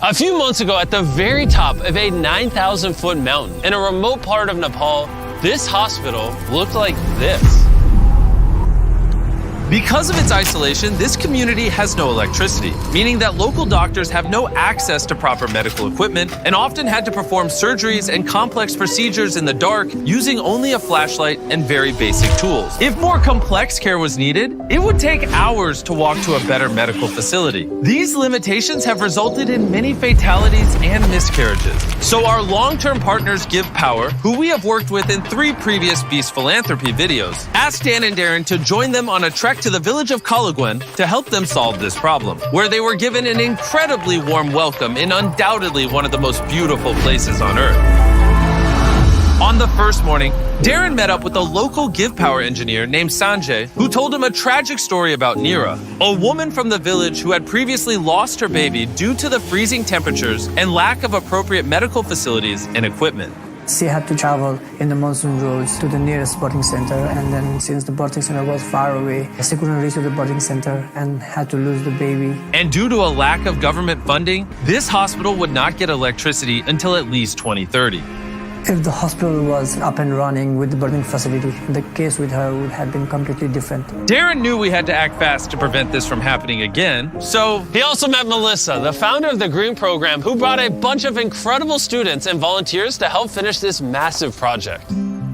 A few months ago, at the very top of a 9,000-foot mountain in a remote part of Nepal, this hospital looked like this. Because of its isolation, this community has no electricity, meaning that local doctors have no access to proper medical equipment and often had to perform surgeries and complex procedures in the dark using only a flashlight and very basic tools. If more complex care was needed, it would take hours to walk to a better medical facility. These limitations have resulted in many fatalities and miscarriages. So our long-term partners Give Power, who we have worked with in 3 previous Beast Philanthropy videos, asked Dan and Darren to join them on a trek to the village of Kalaguen to help them solve this problem, where they were given an incredibly warm welcome in undoubtedly one of the most beautiful places on Earth. On the first morning, Darren met up with a local Give Power engineer named Sanjay, who told him a tragic story about Neera, a woman from the village who had previously lost her baby due to the freezing temperatures and lack of appropriate medical facilities and equipment. She had to travel in the monsoon roads to the nearest birthing center, and then since the birthing center was far away, she couldn't reach the birthing center and had to lose the baby. And due to a lack of government funding, this hospital would not get electricity until at least 2030. If the hospital was up and running with the birthing facility, the case with her would have been completely different. Darren knew we had to act fast to prevent this from happening again, so he also met Melissa, the founder of the Green Program, who brought a bunch of incredible students and volunteers to help finish this massive project.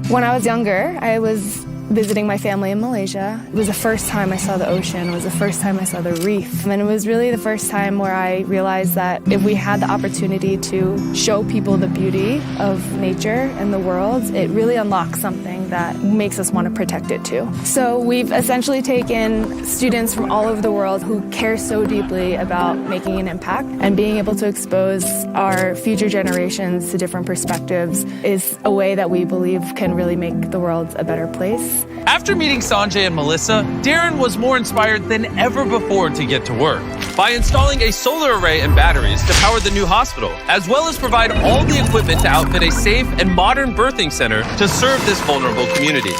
When I was younger, I was visiting my family in Malaysia. It was the first time I saw the ocean. It was the first time I saw the reef. And it was really the first time where I realized that if we had the opportunity to show people the beauty of nature and the world, it really unlocks something that makes us want to protect it too. So we've essentially taken students from all over the world who care so deeply about making an impact, and being able to expose our future generations to different perspectives is a way that we believe can really make the world a better place. After meeting Sanjay and Melissa, Darren was more inspired than ever before to get to work by installing a solar array and batteries to power the new hospital, as well as provide all the equipment to outfit a safe and modern birthing center to serve this vulnerable community.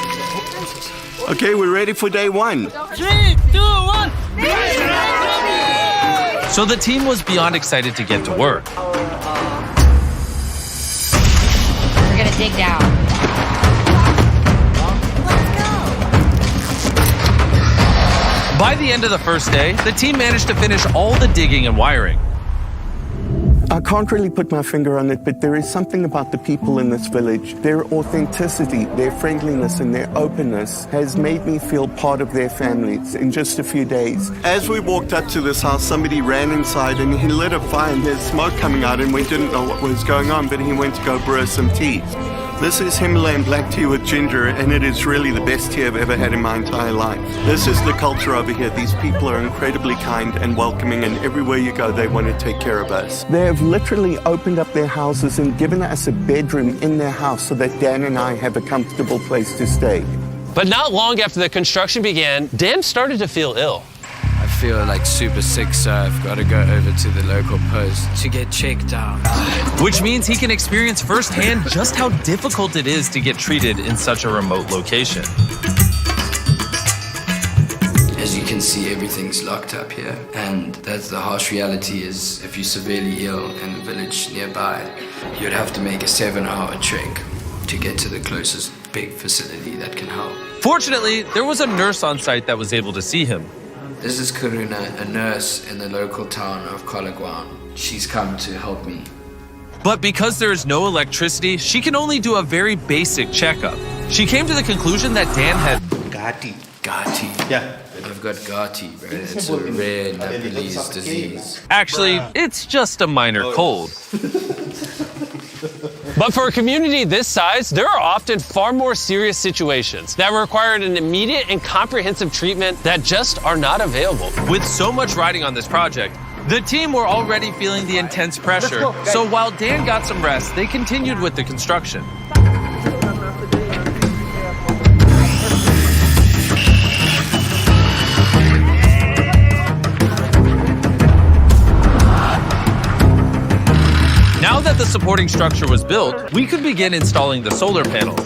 Okay, we're ready for day 1. 3, 2, 1. So the team was beyond excited to get to work. We're gonna dig down. By the end of the first day, the team managed to finish all the digging and wiring. I can't really put my finger on it, but there is something about the people in this village. Their authenticity, their friendliness, and their openness has made me feel part of their families in just a few days. As we walked up to this house, somebody ran inside and he lit a fire and there's smoke coming out, and we didn't know what was going on, but he went to go brew some tea. This is Himalayan black tea with ginger, and it is really the best tea I've ever had in my entire life. This is the culture over here. These people are incredibly kind and welcoming, and everywhere you go, they want to take care of us. They have literally opened up their houses and given us a bedroom in their house so that Dan and I have a comfortable place to stay. But not long after the construction began, Dan started to feel ill. I feel like super sick, so I've got to go over to the local post to get checked out. Which means he can experience firsthand just how difficult it is to get treated in such a remote location. As you can see, everything's locked up here, and that's the harsh reality. Is if you're severely ill in the village nearby, you'd have to make a 7-hour trek to get to the closest big facility that can help. Fortunately, there was a nurse on site that was able to see him. This is Karuna, a nurse in the local town of Kalaguen. She's come to help me. But because there is no electricity, she can only do a very basic checkup. She came to the conclusion that Dan had Gati. Gati. Yeah. I've got Gati, bro. It's a rare Nepalese disease. Actually, it's just a minor cold. But for a community this size, there are often far more serious situations that require an immediate and comprehensive treatment that just are not available. With so much riding on this project, the team were already feeling the intense pressure. So while Dan got some rest, they continued with the construction. Now that the supporting structure was built, we could begin installing the solar panels.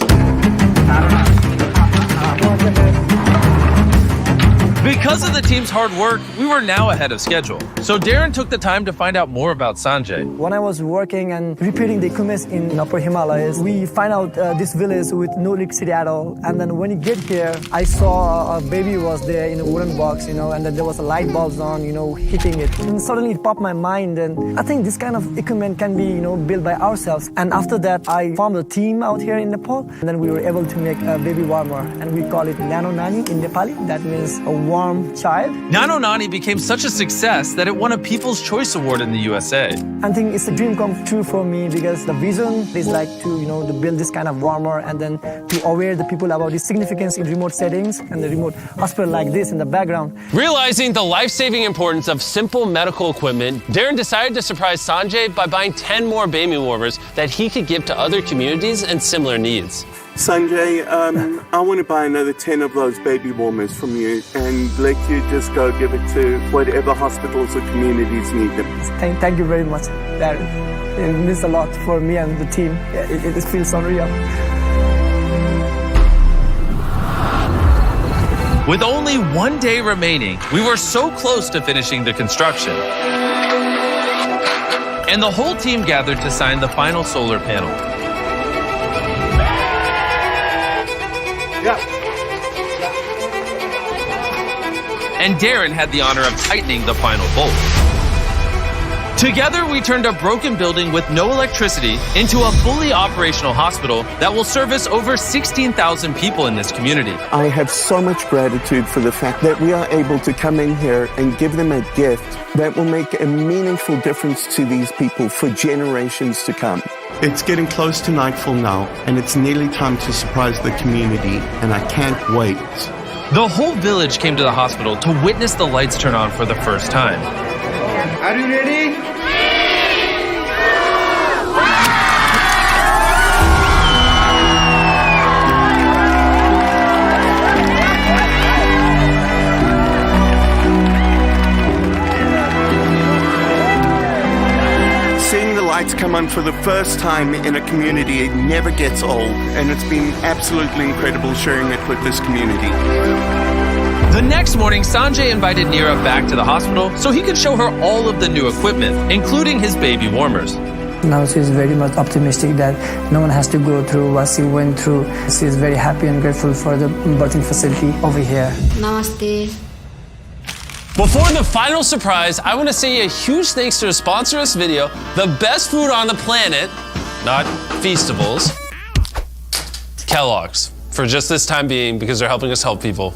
Because of the team's hard work, we were now ahead of schedule. So Darren took the time to find out more about Sanjay. When I was working and repairing the equipment in Upper Himalayas, we find out this village with no electricity at all. And then when you get here, I saw a baby was there in a wooden box, and then there was a light bulbs on, hitting it. And suddenly it popped my mind, and I think this kind of equipment can be, built by ourselves. And after that, I formed a team out here in Nepal, and then we were able to make a baby warmer, and we call it Nano Nani in Nepali. That means a warm child. Nano Nani became such a success that it won a People's Choice Award in the USA. I think it's a dream come true for me because the vision is like to build this kind of warmer and then to aware the people about the significance in remote settings and the remote hospital like this in the background. Realizing the life-saving importance of simple medical equipment, Darren decided to surprise Sanjay by buying 10 more baby warmers that he could give to other communities in similar needs. Sanjay, I want to buy another 10 of those baby warmers from you and let you just go give it to whatever hospitals or communities need them. Thank you very much, Darren. It means a lot for me and the team. It feels unreal. With only 1 day remaining, we were so close to finishing the construction. And the whole team gathered to sign the final solar panel. And Darren had the honor of tightening the final bolt. Together, we turned a broken building with no electricity into a fully operational hospital that will service over 16,000 people in this community. I have so much gratitude for the fact that we are able to come in here and give them a gift that will make a meaningful difference to these people for generations to come. It's getting close to nightfall now, and it's nearly time to surprise the community, and I can't wait. The whole village came to the hospital to witness the lights turn on for the first time. Are you ready? Seeing the lights come on for the first time in a community, it never gets old, and it's been absolutely incredible sharing it with this community. The next morning, Sanjay invited Neera back to the hospital so he could show her all of the new equipment, including his baby warmers. Now she's very much optimistic that no one has to go through what she went through. She's very happy and grateful for the birthing facility over here. Namaste. Before the final surprise, I want to say a huge thanks to the sponsor of this video, the best food on the planet, not Feastables, Kellogg's, for just this time being because they're helping us help people.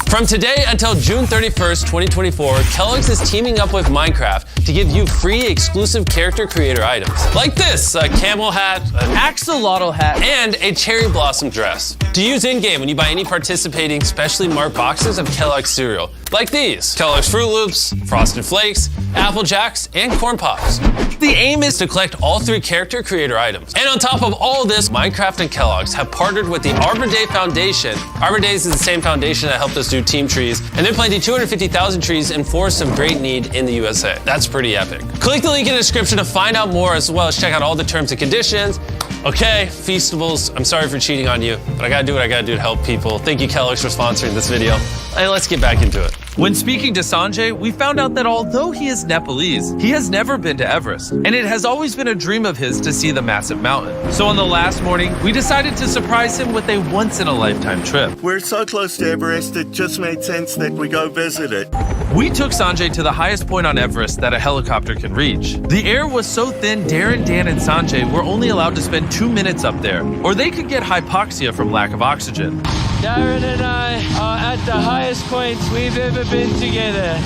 From today until June 31st, 2024, Kellogg's is teaming up with Minecraft to give you free exclusive character creator items. Like this, a camel hat, an axolotl hat, and a cherry blossom dress. To use in-game when you buy any participating specially marked boxes of Kellogg's cereal. Like these, Kellogg's Fruit Loops, Frosted Flakes, Apple Jacks, and Corn Pops. The aim is to collect all 3 character creator items. And on top of all this, Minecraft and Kellogg's have partnered with the Arbor Day Foundation. Arbor Days is the same foundation that helped us do team trees, and they're planting 250,000 trees in forests of great need in the USA. That's pretty epic. Click the link in the description to find out more, as well as check out all the terms and conditions. Okay, Feastables, I'm sorry for cheating on you, but I gotta do what I gotta do to help people. Thank you, Kellogg's, for sponsoring this video. And let's get back into it. When speaking to Sanjay, we found out that although he is Nepalese, he has never been to Everest, and it has always been a dream of his to see the massive mountain. So on the last morning, we decided to surprise him with a once-in-a-lifetime trip. We're so close to Everest, it just made sense that we go visit it. We took Sanjay to the highest point on Everest that a helicopter can reach. The air was so thin, Darren, Dan, and Sanjay were only allowed to spend 2 minutes up there, or they could get hypoxia from lack of oxygen. Darren and I are at the highest points we've ever been together.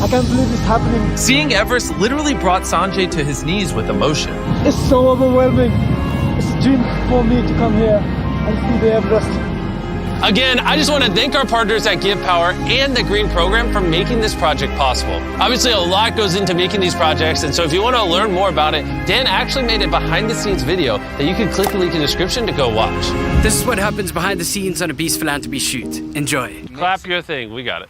I can't believe it's happening. Seeing Everest literally brought Sanjay to his knees with emotion. It's so overwhelming. It's a dream for me to come here and see the Everest. Again, I just want to thank our partners at Give Power and the Green Program for making this project possible. Obviously, a lot goes into making these projects, and so if you want to learn more about it, Dan actually made a behind-the-scenes video that you can click the link in the description to go watch. This is what happens behind the scenes on a Beast Philanthropy shoot. Enjoy. Clap your thing, we got it.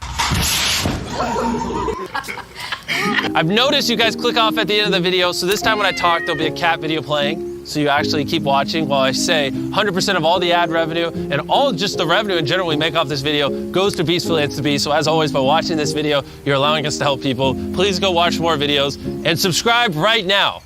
I've noticed you guys click off at the end of the video, so this time when I talk, there'll be a cat video playing. So you actually keep watching while I say 100% of all the ad revenue and all just the revenue in general we make off this video goes to Beast Philanthropy. So as always, by watching this video, you're allowing us to help people. Please go watch more videos and subscribe right now.